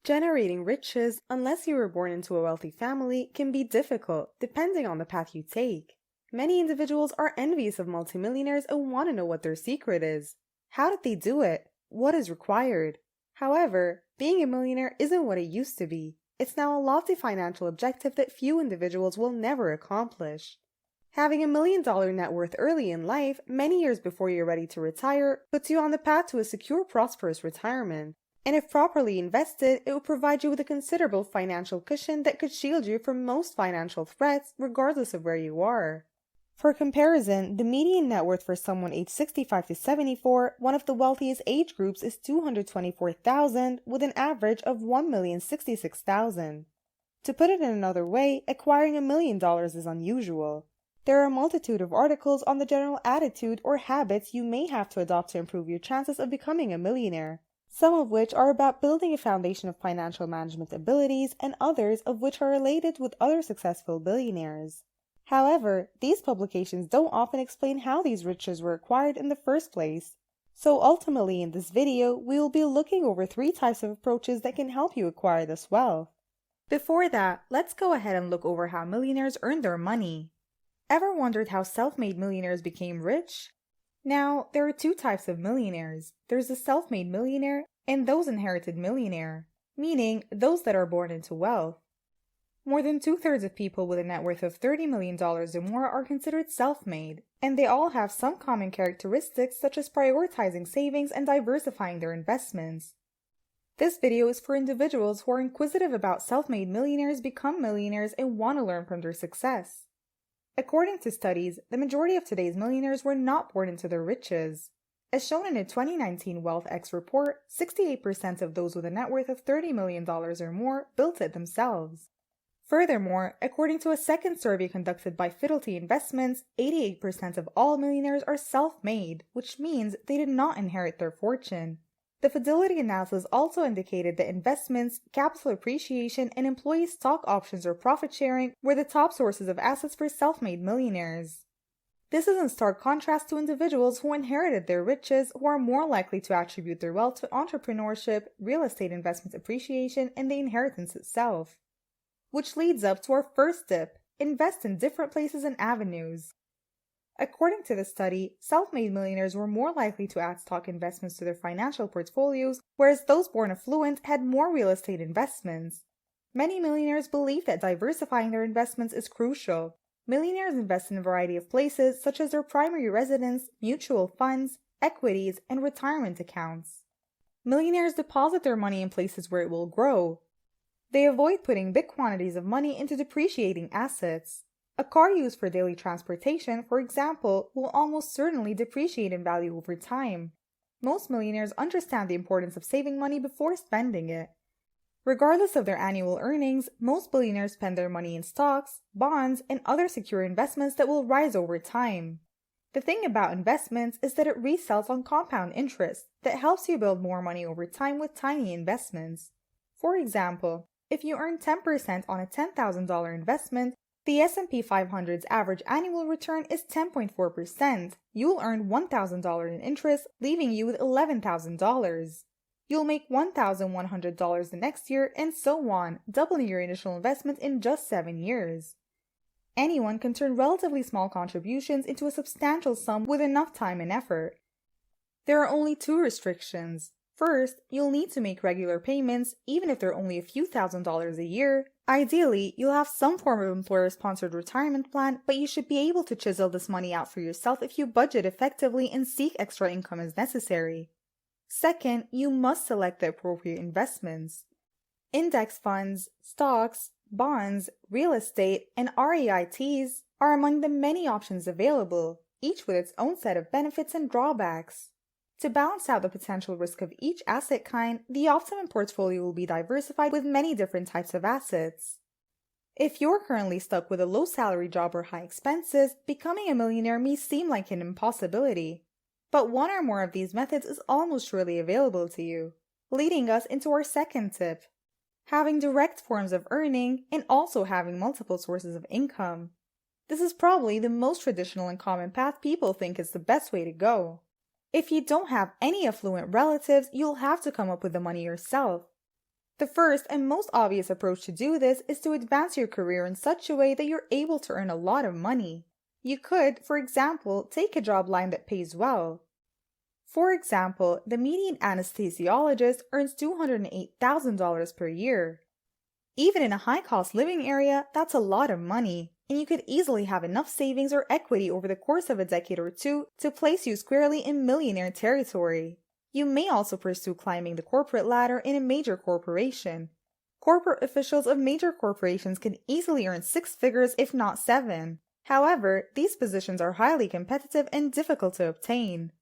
Generating riches, unless you were born into a wealthy family, can be difficult, depending on the path you take. Many individuals are envious of multimillionaires and want to know what their secret is. How did they do it? What is required? However, being a millionaire isn't what it used to be. It's now a lofty financial objective that few individuals will never accomplish. Having $1 million net worth early in life, many years before you're ready to retire, puts you on the path to a secure, prosperous retirement. And if properly invested, it will provide you with a considerable financial cushion that could shield you from most financial threats, regardless of where you are. For comparison, the median net worth for someone aged 65 to 74, one of the wealthiest age groups, is $224,000, with an average of $1,066,000. To put it in another way, acquiring $1 million is unusual. There are a multitude of articles on the general attitude or habits you may have to adopt to improve your chances of becoming a millionaire, some of which are about building a foundation of financial management abilities and others of which are related with other successful billionaires. However, these publications don't often explain how these riches were acquired in the first place. So ultimately in this video, we will be looking over 3 types of approaches that can help you acquire this wealth. Before that, let's go ahead and look over how millionaires earn their money. Ever wondered how self-made millionaires became rich? Now, there are 2 types of millionaires. There's the self-made millionaire and those inherited millionaire, meaning those that are born into wealth. More than 2/3 of people with a net worth of $30 million or more are considered self-made, and they all have some common characteristics such as prioritizing savings and diversifying their investments. This video is for individuals who are inquisitive about self-made millionaires become millionaires and want to learn from their success. According to studies, the majority of today's millionaires were not born into their riches. As shown in a 2019 WealthX report, 68% of those with a net worth of $30 million or more built it themselves. Furthermore, according to a second survey conducted by Fidelity Investments, 88% of all millionaires are self-made, which means they did not inherit their fortune. The Fidelity analysis also indicated that investments, capital appreciation, and employee stock options or profit sharing were the top sources of assets for self-made millionaires. This is in stark contrast to individuals who inherited their riches, who are more likely to attribute their wealth to entrepreneurship, real estate investment appreciation, and the inheritance itself. Which leads up to our first tip: invest in different places and avenues. According to the study, self-made millionaires were more likely to add stock investments to their financial portfolios, whereas those born affluent had more real estate investments. Many millionaires believe that diversifying their investments is crucial. Millionaires invest in a variety of places, such as their primary residence, mutual funds, equities, and retirement accounts. Millionaires deposit their money in places where it will grow. They avoid putting big quantities of money into depreciating assets. A car used for daily transportation, for example, will almost certainly depreciate in value over time. Most millionaires understand the importance of saving money before spending it. Regardless of their annual earnings, most billionaires spend their money in stocks, bonds, and other secure investments that will rise over time. The thing about investments is that it resells on compound interest that helps you build more money over time with tiny investments. For example, if you earn 10% on a $10,000 investment, the S&P 500's average annual return is 10.4%. You'll earn $1,000 in interest, leaving you with $11,000. You'll make $1,100 the next year, and so on, doubling your initial investment in just 7 years. Anyone can turn relatively small contributions into a substantial sum with enough time and effort. There are only 2 restrictions. First, you'll need to make regular payments, even if they're only a few $1,000s a year. Ideally, you'll have some form of employer-sponsored retirement plan, but you should be able to chisel this money out for yourself if you budget effectively and seek extra income as necessary. Second, you must select the appropriate investments. Index funds, stocks, bonds, real estate, and REITs are among the many options available, each with its own set of benefits and drawbacks. To balance out the potential risk of each asset kind, the optimum portfolio will be diversified with many different types of assets. If you're currently stuck with a low salary job or high expenses, becoming a millionaire may seem like an impossibility. But one or more of these methods is almost surely available to you, leading us into our second tip: having direct forms of earning and also having multiple sources of income. This is probably the most traditional and common path people think is the best way to go. If you don't have any affluent relatives, you'll have to come up with the money yourself. The first and most obvious approach to do this is to advance your career in such a way that you're able to earn a lot of money. You could, for example, take a job line that pays well. For example, the median anesthesiologist earns $208,000 per year. Even in a high-cost living area, that's a lot of money, and you could easily have enough savings or equity over the course of a decade or two to place you squarely in millionaire territory. You may also pursue climbing the corporate ladder in a major corporation. Corporate officials of major corporations can easily earn 6 figures if not 7. However, these positions are highly competitive and difficult to obtain.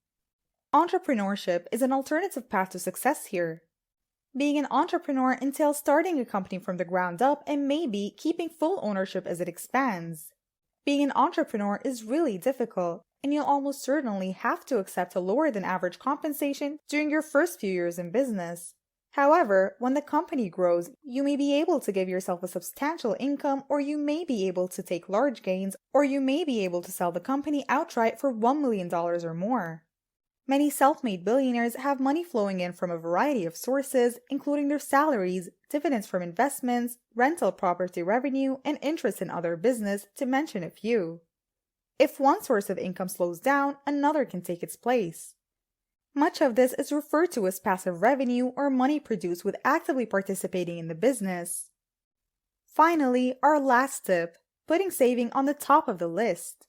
Entrepreneurship is an alternative path to success here. Being an entrepreneur entails starting a company from the ground up and maybe keeping full ownership as it expands. Being an entrepreneur is really difficult, and you'll almost certainly have to accept a lower than average compensation during your first few years in business. However, when the company grows, you may be able to give yourself a substantial income, or you may be able to take large gains, or you may be able to sell the company outright for $1 million or more. Many self-made billionaires have money flowing in from a variety of sources, including their salaries, dividends from investments, rental property revenue, and interest in other business, to mention a few. If one source of income slows down, another can take its place. Much of this is referred to as passive revenue or money produced with actively participating in the business. Finally, our last tip, putting saving on the top of the list.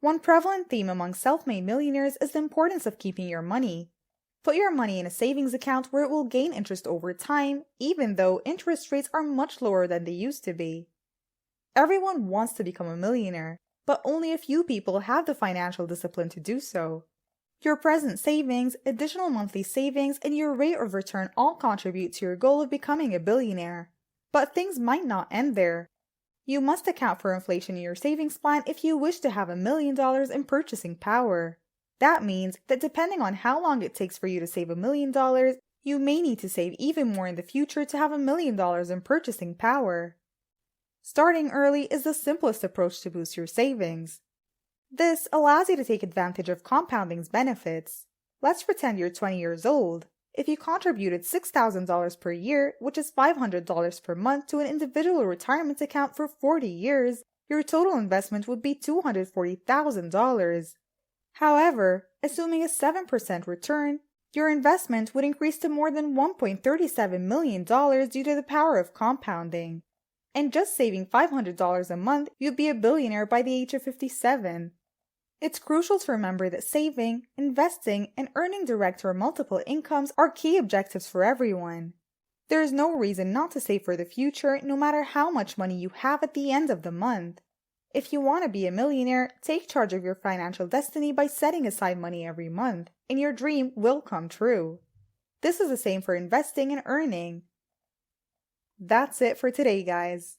One prevalent theme among self-made millionaires is the importance of keeping your money. Put your money in a savings account where it will gain interest over time, even though interest rates are much lower than they used to be. Everyone wants to become a millionaire, but only a few people have the financial discipline to do so. Your present savings, additional monthly savings, and your rate of return all contribute to your goal of becoming a billionaire. But things might not end there. You must account for inflation in your savings plan if you wish to have $1 million in purchasing power. That means that depending on how long it takes for you to save $1 million, you may need to save even more in the future to have $1 million in purchasing power. Starting early is the simplest approach to boost your savings. This allows you to take advantage of compounding's benefits. Let's pretend you're 20 years old. If you contributed $6,000 per year, which is $500 per month, to an individual retirement account for 40 years, your total investment would be $240,000. However, assuming a 7% return, your investment would increase to more than $1.37 million due to the power of compounding. And just saving $500 a month, you'd be a billionaire by the age of 57. It's crucial to remember that saving, investing, and earning direct or multiple incomes are key objectives for everyone. There is no reason not to save for the future, no matter how much money you have at the end of the month. If you want to be a millionaire, take charge of your financial destiny by setting aside money every month, and your dream will come true. This is the same for investing and earning. That's it for today, guys.